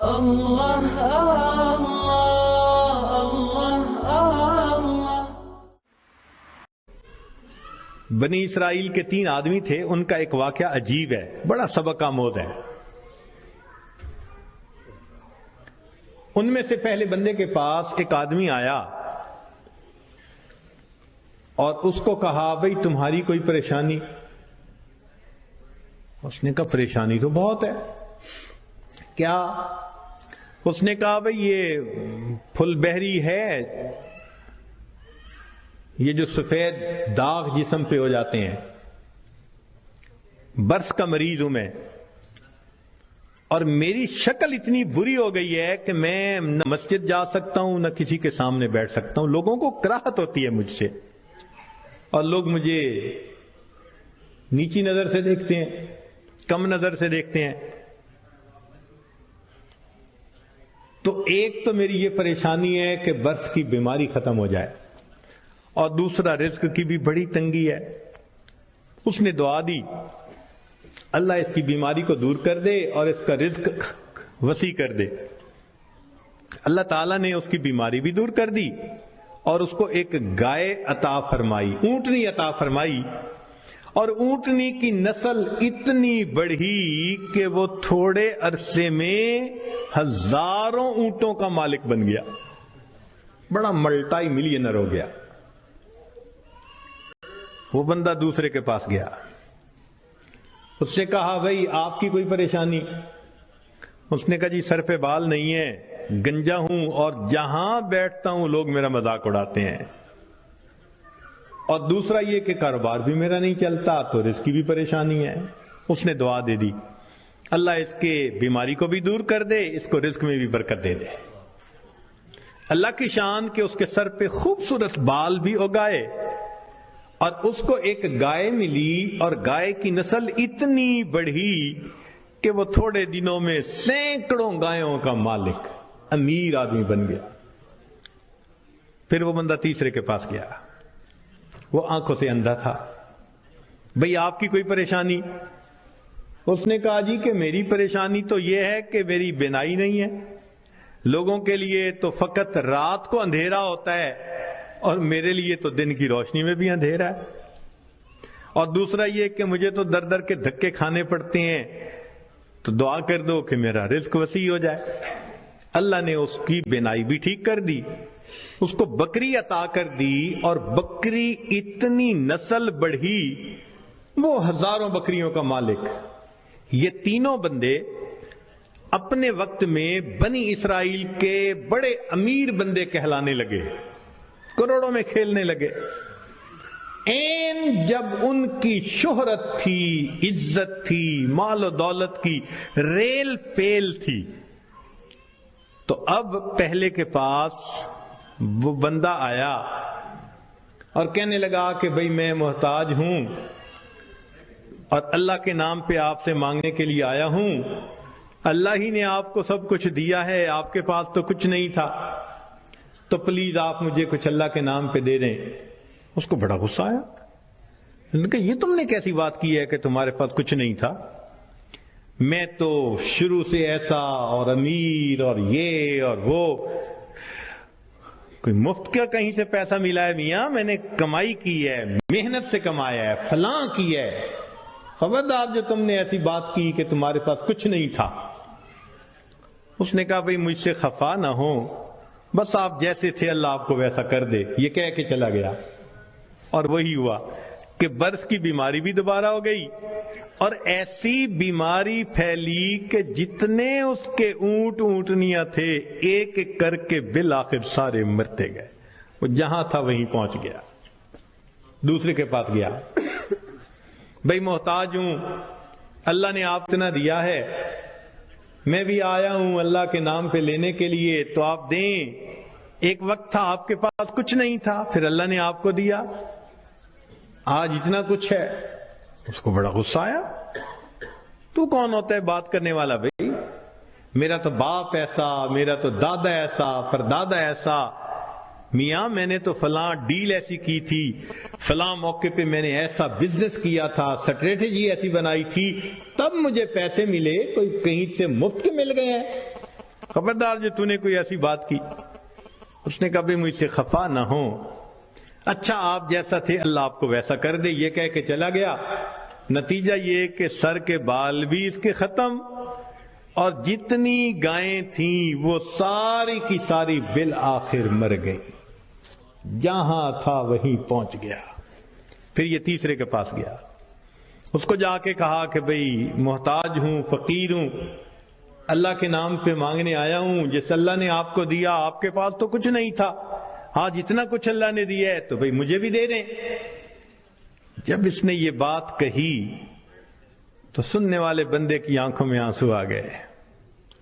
اللہ اللہ اللہ اللہ۔ بنی اسرائیل کے 3 آدمی تھے، ان کا ایک واقعہ عجیب ہے، بڑا سبق آموز ہے۔ ان میں سے پہلے بندے کے پاس ایک آدمی آیا اور اس کو کہا بھئی تمہاری کوئی پریشانی؟ اس نے کہا پریشانی تو بہت ہے۔ کیا؟ اس نے کہا بھئی یہ پھل بہری ہے، یہ جو سفید داغ جسم پہ ہو جاتے ہیں، برس کا مریض ہوں میں، اور میری شکل اتنی بری ہو گئی ہے کہ میں نہ مسجد جا سکتا ہوں نہ کسی کے سامنے بیٹھ سکتا ہوں، لوگوں کو کراہت ہوتی ہے مجھ سے، اور لوگ مجھے نیچی نظر سے دیکھتے ہیں، کم نظر سے دیکھتے ہیں۔ تو ایک تو میری یہ پریشانی ہے کہ برس کی بیماری ختم ہو جائے، اور دوسرا رزق کی بھی بڑی تنگی ہے۔ اس نے دعا دی اللہ اس کی بیماری کو دور کر دے اور اس کا رزق وسیع کر دے۔ اللہ تعالیٰ نے اس کی بیماری بھی دور کر دی اور اس کو ایک گائے عطا فرمائی، اونٹنی عطا فرمائی، اور اونٹنی کی نسل اتنی بڑھی کہ وہ تھوڑے عرصے میں ہزاروں اونٹوں کا مالک بن گیا، بڑا ملٹائی ملینر ہو گیا۔ وہ بندہ دوسرے کے پاس گیا، اس سے کہا بھئی آپ کی کوئی پریشانی؟ اس نے کہا جی سر پہ بال نہیں ہے، گنجا ہوں، اور جہاں بیٹھتا ہوں لوگ میرا مذاق اڑاتے ہیں، اور دوسرا یہ کہ کاروبار بھی میرا نہیں چلتا، تو رزق کی بھی پریشانی ہے۔ اس نے دعا دے دی اللہ اس کے بیماری کو بھی دور کر دے، اس کو رزق میں بھی برکت دے دے۔ اللہ کی شان کہ اس کے سر پہ خوبصورت بال بھی اگائے، اور اس کو ایک گائے ملی، اور گائے کی نسل اتنی بڑھی کہ وہ تھوڑے دنوں میں سینکڑوں گایوں کا مالک، امیر آدمی بن گیا۔ پھر وہ بندہ تیسرے کے پاس گیا، وہ آنکھوں سے اندھا تھا، بھئی آپ کی کوئی پریشانی؟ اس نے کہا جی کہ میری پریشانی تو یہ ہے کہ میری بینائی نہیں ہے، لوگوں کے لیے تو فقط رات کو اندھیرا ہوتا ہے اور میرے لیے تو دن کی روشنی میں بھی اندھیرا ہے، اور دوسرا یہ کہ مجھے تو در در کے دھکے کھانے پڑتے ہیں، تو دعا کر دو کہ میرا رزق وسیع ہو جائے۔ اللہ نے اس کی بینائی بھی ٹھیک کر دی، اس کو بکری عطا کر دی، اور بکری اتنی نسل بڑھی وہ ہزاروں بکریوں کا مالک۔ یہ تینوں بندے اپنے وقت میں بنی اسرائیل کے بڑے امیر بندے کہلانے لگے، کروڑوں میں کھیلنے لگے۔ جب ان کی شہرت تھی، عزت تھی، مال و دولت کی ریل پیل تھی، تو اب پہلے کے پاس وہ بندہ آیا اور کہنے لگا کہ بھئی میں محتاج ہوں اور اللہ کے نام پہ آپ سے مانگنے کے لیے آیا ہوں، اللہ ہی نے آپ کو سب کچھ دیا ہے، آپ کے پاس تو کچھ نہیں تھا، تو پلیز آپ مجھے کچھ اللہ کے نام پہ دے دیں۔ اس کو بڑا غصہ آیا، انہوں نے کہا یہ تم نے کیسی بات کی ہے کہ تمہارے پاس کچھ نہیں تھا؟ میں تو شروع سے ایسا اور امیر اور یہ اور وہ، کوئی مفت کا کہیں سے پیسہ ملا ہے میاں؟ میں نے کمائی کی ہے، محنت سے کمایا ہے، فلاں کی ہے، خبردار جو تم نے ایسی بات کی کہ تمہارے پاس کچھ نہیں تھا۔ اس نے کہا بھئی مجھ سے خفا نہ ہو، بس آپ جیسے تھے اللہ آپ کو ویسا کر دے، یہ کہہ کے چلا گیا۔ اور وہی ہوا کہ برس کی بیماری بھی دوبارہ ہو گئی، اور ایسی بیماری پھیلی کہ جتنے اس کے اونٹ اونٹنیاں تھے ایک ایک کر کے بالآخر سارے مرتے گئے۔ وہ جہاں تھا وہیں پہنچ گیا، دوسرے کے پاس گیا، بھئی محتاج ہوں، اللہ نے آپ اتنا دیا ہے، میں بھی آیا ہوں اللہ کے نام پہ لینے کے لیے، تو آپ دیں۔ ایک وقت تھا آپ کے پاس کچھ نہیں تھا، پھر اللہ نے آپ کو دیا، آج اتنا کچھ ہے۔ اس کو بڑا غصہ آیا، تو کون ہوتا ہے بات کرنے والا؟ بھئی میرا تو باپ ایسا، میرا تو دادا ایسا، پردادا ایسا، میاں میں نے تو فلاں ڈیل ایسی کی تھی، فلاں موقع پہ میں نے ایسا بزنس کیا تھا، سٹریٹجی ایسی بنائی تھی، تب مجھے پیسے ملے، کوئی کہیں سے مفت کے مل گئے ہیں؟ خبردار جو تُو نے کوئی ایسی بات کی. اس نے کہا بھئی مجھ سے خفا نہ ہو، اچھا آپ جیسا تھے اللہ آپ کو ویسا کر دے. یہ کہہ کے چلا گیا. نتیجہ یہ کہ سر کے بال بھی اس کے ختم، اور جتنی گائیں تھیں وہ ساری کی ساری بالآخر مر گئی. جہاں تھا وہیں پہنچ گیا. پھر یہ تیسرے کے پاس گیا، اس کو جا کے کہا کہ بھئی محتاج ہوں، فقیر ہوں، اللہ کے نام پہ مانگنے آیا ہوں. جس اللہ نے آپ کو دیا، آپ کے پاس تو کچھ نہیں تھا، ہاں جتنا کچھ اللہ نے دیا ہے تو بھئی مجھے بھی دے دیں. جب اس نے یہ بات کہی تو سننے والے بندے کی آنکھوں میں آنسو آ گئے.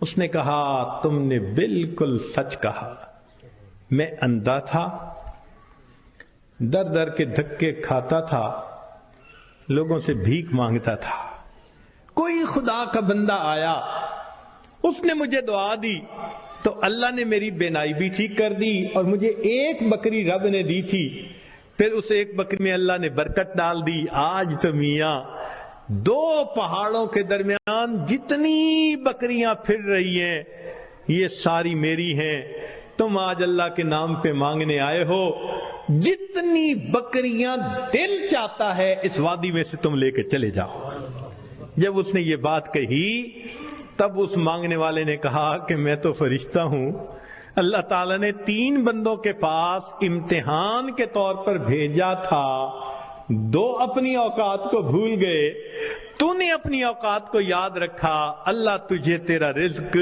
اس نے کہا تم نے بالکل سچ کہا، میں اندھا تھا، در در کے دھکے کھاتا تھا، لوگوں سے بھیک مانگتا تھا. کوئی خدا کا بندہ آیا، اس نے مجھے دعا دی تو اللہ نے میری بینائی بھی ٹھیک کر دی، اور مجھے ایک بکری رب نے دی تھی، پھر اس ایک بکری میں اللہ نے برکت ڈال دی. آج تو میاں دو پہاڑوں کے درمیان جتنی بکریاں پھر رہی ہیں یہ ساری میری ہیں. تم آج اللہ کے نام پہ مانگنے آئے ہو، جتنی بکریاں دل چاہتا ہے اس وادی میں سے تم لے کے چلے جاؤ. جب اس نے یہ بات کہی تب اس مانگنے والے نے کہا کہ میں تو فرشتہ ہوں، اللہ تعالیٰ نے 3 بندوں کے پاس امتحان کے طور پر بھیجا تھا، 2 اپنی اوقات کو بھول گئے، تو نے اپنی اوقات کو یاد رکھا. اللہ تجھے تیرا رزق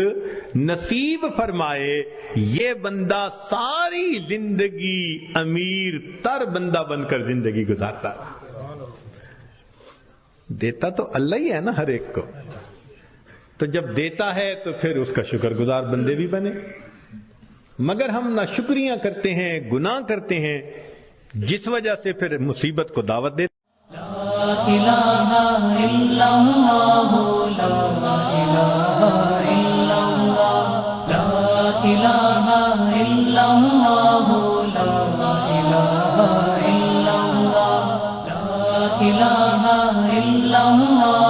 نصیب فرمائے. یہ بندہ ساری زندگی امیر تر بندہ بن کر زندگی گزارتا رہا. دیتا تو اللہ ہی ہے نا ہر ایک کو، تو جب دیتا ہے تو پھر اس کا شکر گزار بندے بھی بنے. مگر ہم نہ شکریاں کرتے ہیں، گناہ کرتے ہیں، جس وجہ سے پھر مصیبت کو دعوت دیتے. لا الہ الا اللہ، لا الہ الا اللہ، لا الہ الا اللہ، لا الہ الا اللہ، لا الہ الا اللہ.